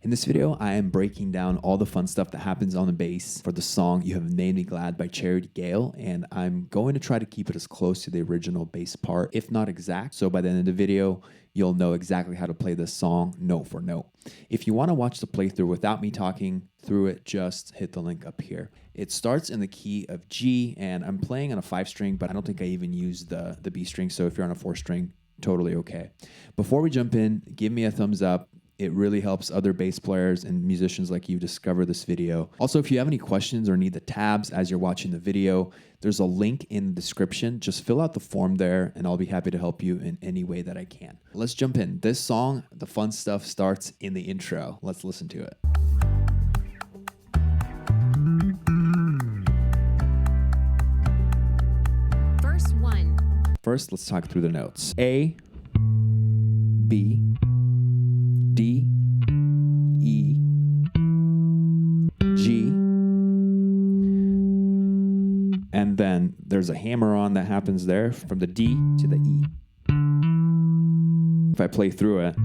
In this video, I am breaking down all the fun stuff that happens on the bass for the song You Have Made Me Glad by Charity Gayle, and I'm going to try to keep it as close to the original bass part, if not exact. So by the end of the video, you'll know exactly how to play this song note for note. If you want to watch the playthrough without me talking through it, just hit the link up here. It starts in the key of G, and I'm playing on a 5-string, but I don't think I even use the B string, so if you're on a 4-string, totally okay. Before we jump in, give me a thumbs up. It really helps other bass players and musicians like you discover this video. Also, if you have any questions or need the tabs as you're watching the video, there's a link in the description. Just fill out the form there and I'll be happy to help you in any way that I can. Let's jump in. This song, the fun stuff starts in the intro. Let's listen to it. Verse 1. First, let's talk through the notes. A, B, D, E, G, and then there's a hammer on that happens there from the D to the E. If I play through it,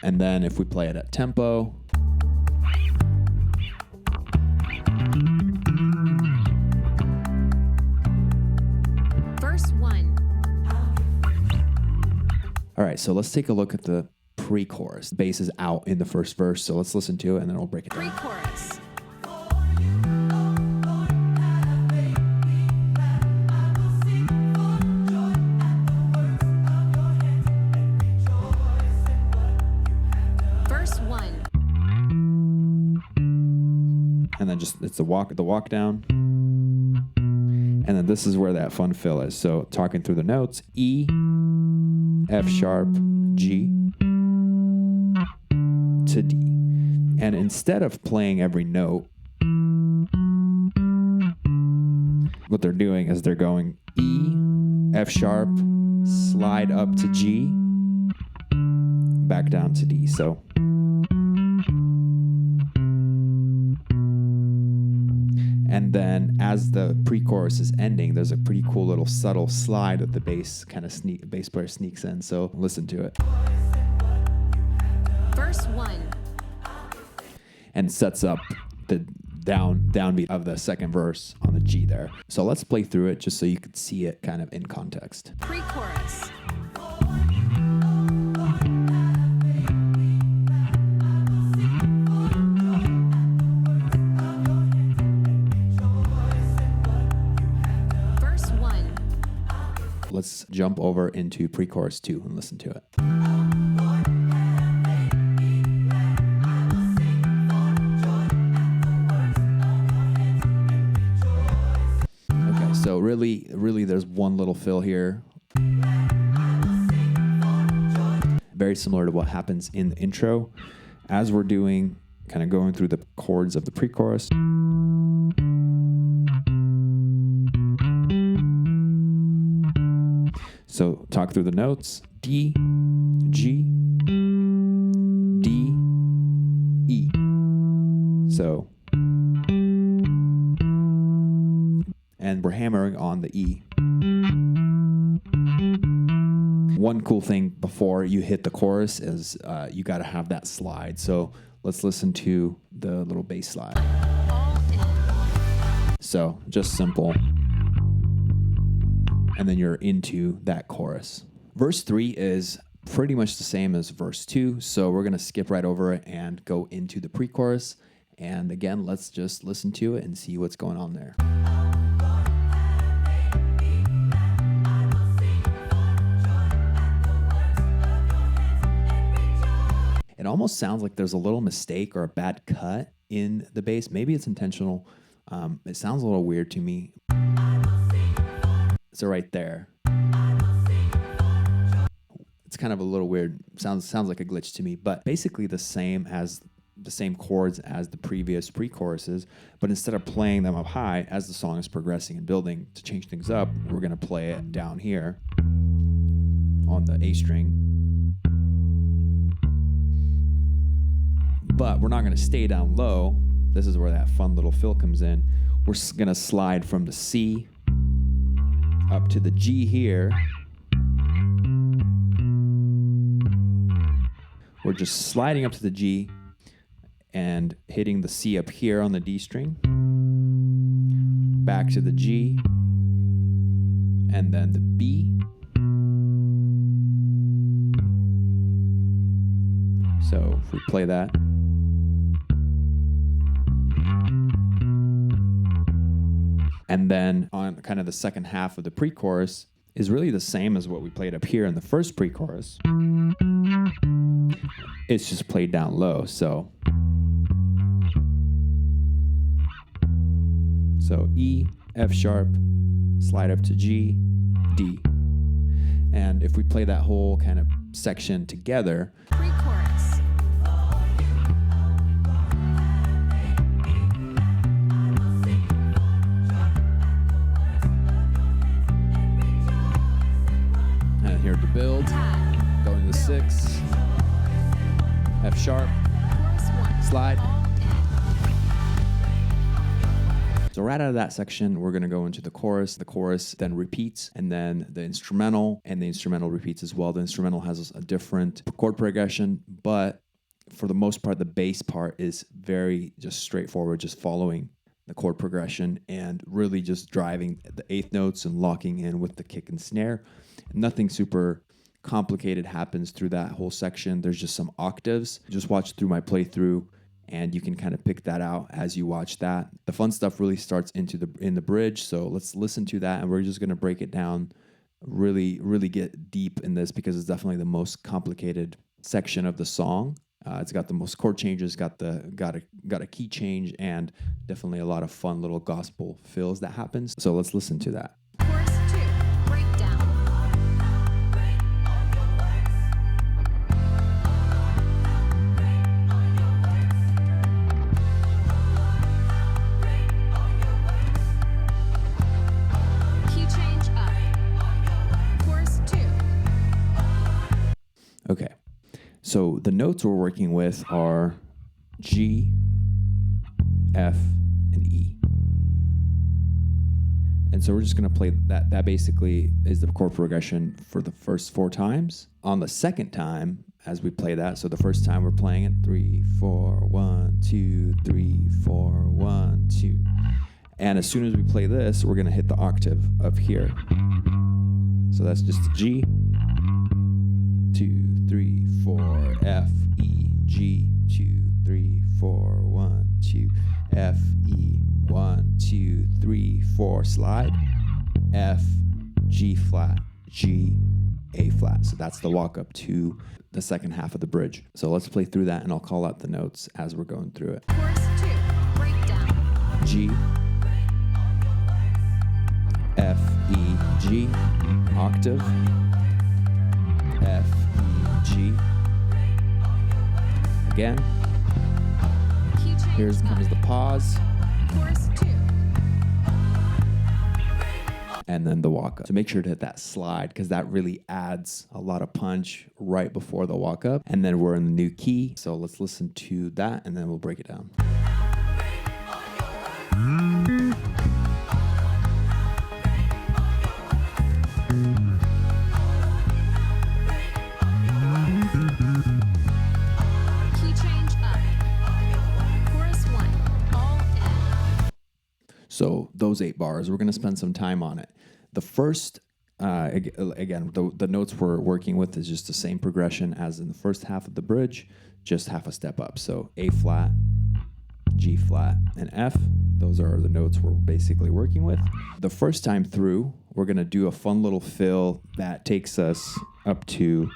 and then if we play it at tempo, all right, so let's take a look at the pre-chorus. Bass is out in the first verse, so let's listen to it and then we'll break it down. Pre-chorus. Verse 1. And then just it's the walk down. And then this is where that fun fill is. So talking through the notes, E, F sharp, G to D. And instead of playing every note, what they're doing is they're going E, F sharp, slide up to G, back down to D. So and then as the pre-chorus is ending, there's a pretty cool little subtle slide that the bass player sneaks in. So listen to it. Verse 1. And sets up the downbeat of the second verse on the G there. So let's play through it just so you could see it kind of in context. Pre-chorus. Let's jump over into pre-chorus 2 and listen to it. Okay, so really there's one little fill here. Very similar to what happens in the intro. As we're doing, kind of going through the chords of the pre-chorus. So talk through the notes, D, G, D, E. So, and we're hammering on the E. One cool thing before you hit the chorus is you got to have that slide. So let's listen to the little bass slide. So just simple. And then you're into that chorus. Verse 3 is pretty much the same as verse 2, so we're gonna skip right over it and go into the pre-chorus. And again, let's just listen to it and see what's going on there. It almost sounds like there's a little mistake or a bad cut in the bass. Maybe it's intentional. It sounds a little weird to me. So right there, it's kind of a little weird. Sounds like a glitch to me, but basically the same chords as the previous pre-choruses, but instead of playing them up high as the song is progressing and building, to change things up, we're gonna play it down here on the A string. But we're not gonna stay down low. This is where that fun little fill comes in. We're gonna slide from the C up to the G here, we're just sliding up to the G and hitting the C up here on the D string, back to the G, and then the B. So if we play that. And then on kind of the second half of the pre-chorus is really the same as what we played up here in the first pre-chorus. It's just played down low. So E, F sharp, slide up to G, D. And if we play that whole kind of section together, Prechorus. and here to build, Tap. going to 6, F sharp, Chorus 1. slide. All in. So right out of that section, we're going to go into the chorus. The chorus then repeats, and then the instrumental, and the instrumental repeats as well. The instrumental has a different chord progression, but for the most part, the bass part is very just straightforward, just following the chord progression and really just driving the eighth notes and locking in with the kick and snare. Nothing super complicated happens through that whole section. There's just some octaves. Just watch through my playthrough, and you can kind of pick that out as you watch that. The fun stuff really starts in the bridge, so let's listen to that, and we're just going to break it down, really get deep in this because it's definitely the most complicated section of the song. It's got the most chord changes, got a key change, and definitely a lot of fun little gospel fills that happens. So let's listen to that. Chorus 2. Breakdown. Key change up. Chorus 2. Okay, so the notes we're working with are G, F, and E. And so we're just going to play that. That basically is the chord progression for the first 4 times. On the second time, as we play that, so the first time we're playing it 3, 4, 1, 2, 3, 4, 1, 2. And as soon as we play this, we're going to hit the octave up here. So that's just a G, 2, 3, 4, F, E, G, 2, 3, 4, 1, 2, F, E, 1, 2, 3, 4, slide, F, G flat, G, A flat. So that's the walk up to the second half of the bridge. So let's play through that, and I'll call out the notes as we're going through it. Chorus 2. Breakdown. G, F, E, G, octave, F, E, G. Again, Key change here comes up. the pause, Chorus 2. and then the walk up. So make sure to hit that slide because that really adds a lot of punch right before the walk up. And then we're in the new key. So let's listen to that, and then we'll break it down. Key change up. Chorus 1. All in. So those 8 bars, we're going to spend some time on it. The first, again, the notes we're working with is just the same progression as in the first half of the bridge, just half a step up. So A flat, G flat, and F. Those are the notes we're basically working with. The first time through, we're going to do a fun little fill that takes us up to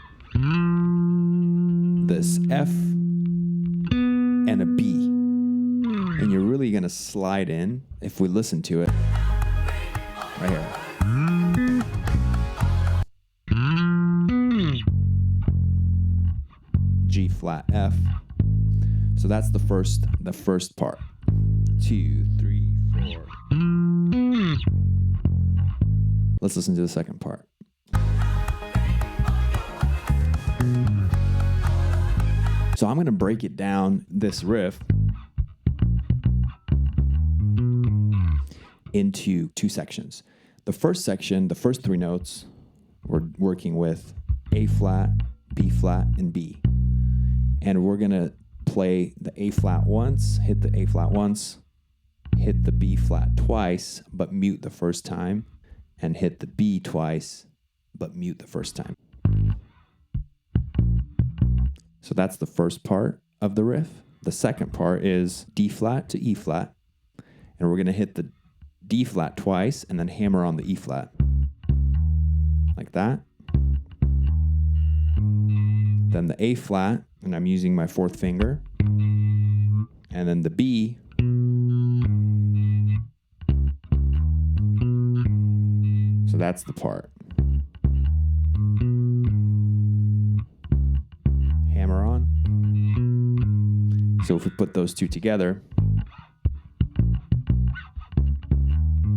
this F and a B. And you're really going to slide in, if we listen to it, right here. G flat F. So that's the first part. 2, 3, 4. Let's listen to the second part. So I'm going to break it down, this riff, into 2 sections. The first section, the first 3 notes, we're working with A flat, B flat, and B. And we're going to play the A flat once, hit the A flat once, hit the B flat twice, but mute the first time, and hit the B twice, but mute the first time. So that's the first part of the riff. The second part is D flat to E flat, and we're going to hit the D flat twice and then hammer on the E flat. Like that. Then the A flat, and I'm using my fourth finger. And then the B. So that's the part. Hammer on. So if we put those two together,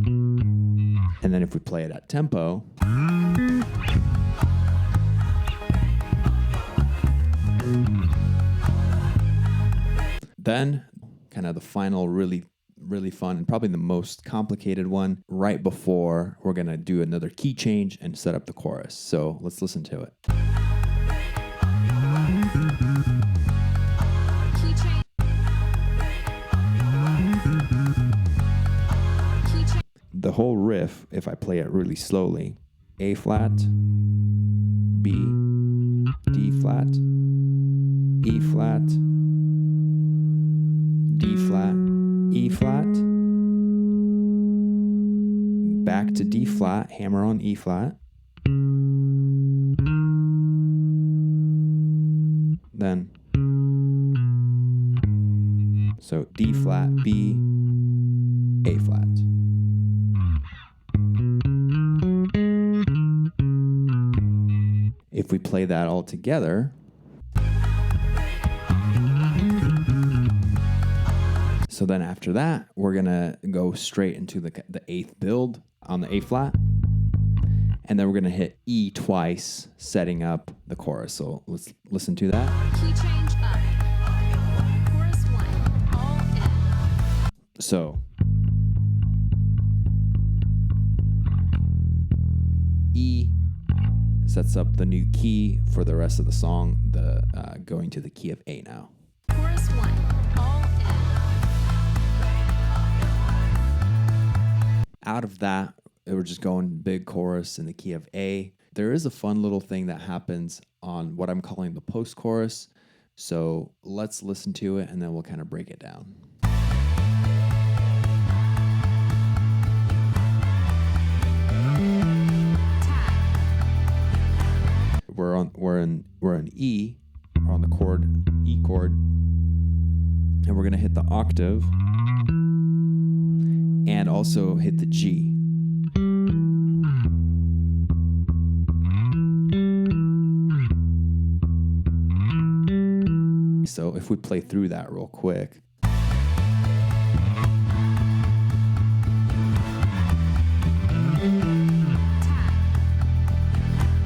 and then if we play it at tempo, then kind of the final really fun and probably the most complicated one right before we're going to do another key change and set up the chorus. So let's listen to it. Key change. Key change. The whole riff, if I play it really slowly, A flat, B, D flat, E flat, D flat, E flat, back to D flat, hammer on E flat, then, so D flat, B, A flat. If we play that all together, so then after that, we're going to go straight into the eighth build on the A flat. And then we're going to hit E twice, setting up the chorus. So let's listen to that. Key change up. Chorus 1. All in. So E sets up the new key for the rest of the song, going to the key of A now. Chorus 1. All in. Out of that, we're just going big chorus in the key of A. There is a fun little thing that happens on what I'm calling the post-chorus. So let's listen to it and then we'll kind of break it down. We're in E, we're on the chord, E chord, and we're gonna hit the octave and also hit the G. So if we play through that real quick.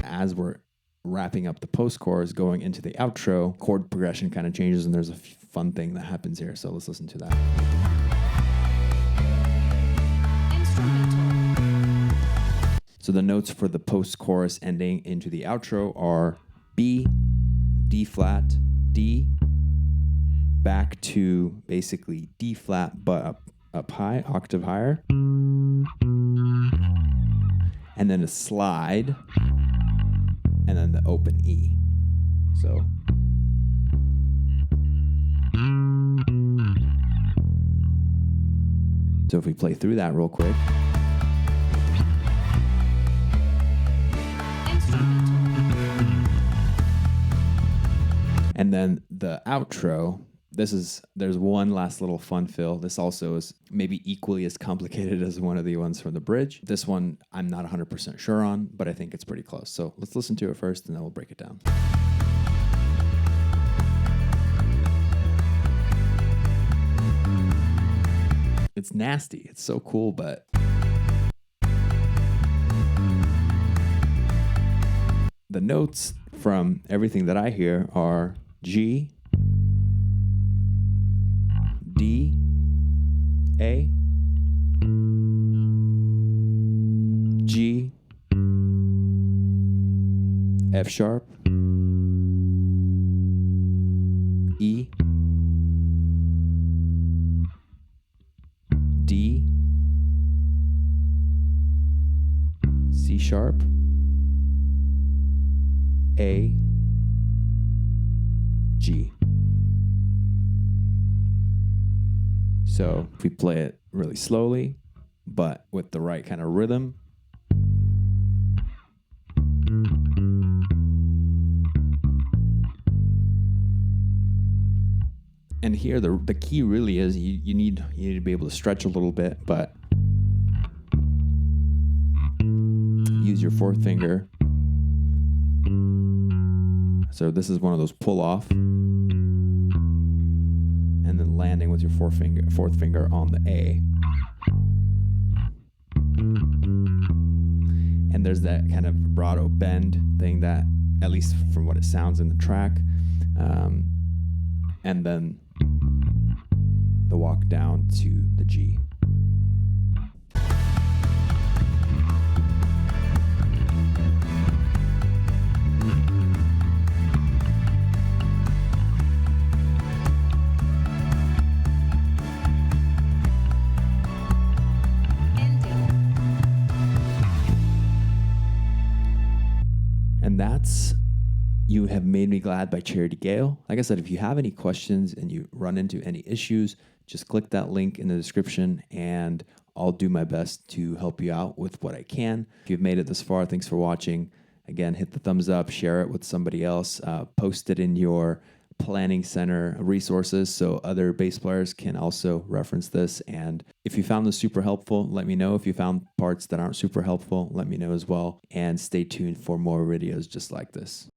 As we're wrapping up the post chorus, going into the outro, chord progression kind of changes, and there's a fun thing that happens here. So let's listen to that. Instrumental. So the notes for the post chorus ending into the outro are B, D flat, D, back to basically D flat, but up high, octave higher, and then a slide, and then the open E. So if we play through that real quick. And then the outro, there's one last little fun fill. This also is maybe equally as complicated as one of the ones from the bridge. This one I'm not 100% sure on, but I think it's pretty close. So let's listen to it first and then we'll break it down. It's nasty. It's so cool, but the notes from everything that I hear are G, D, A, G, F sharp, sharp, A, G. So if we play it really slowly, but with the right kind of rhythm, and here the key really is you need to be able to stretch a little bit, but use your fourth finger. So this is one of those pull off, and then landing with your fourth finger on the A. And there's that kind of vibrato bend thing that, at least from what it sounds in the track, and then the walk down to the G. And that's You Have Made Me Glad by Charity Gayle. Like I said, if you have any questions and you run into any issues, just click that link in the description and I'll do my best to help you out with what I can. If you've made it this far, thanks for watching. Again, hit the thumbs up, share it with somebody else, post it in your planning center resources so other bass players can also reference this. And if you found this super helpful, let me know. If you found parts that aren't super helpful, let me know as well. And stay tuned for more videos just like this.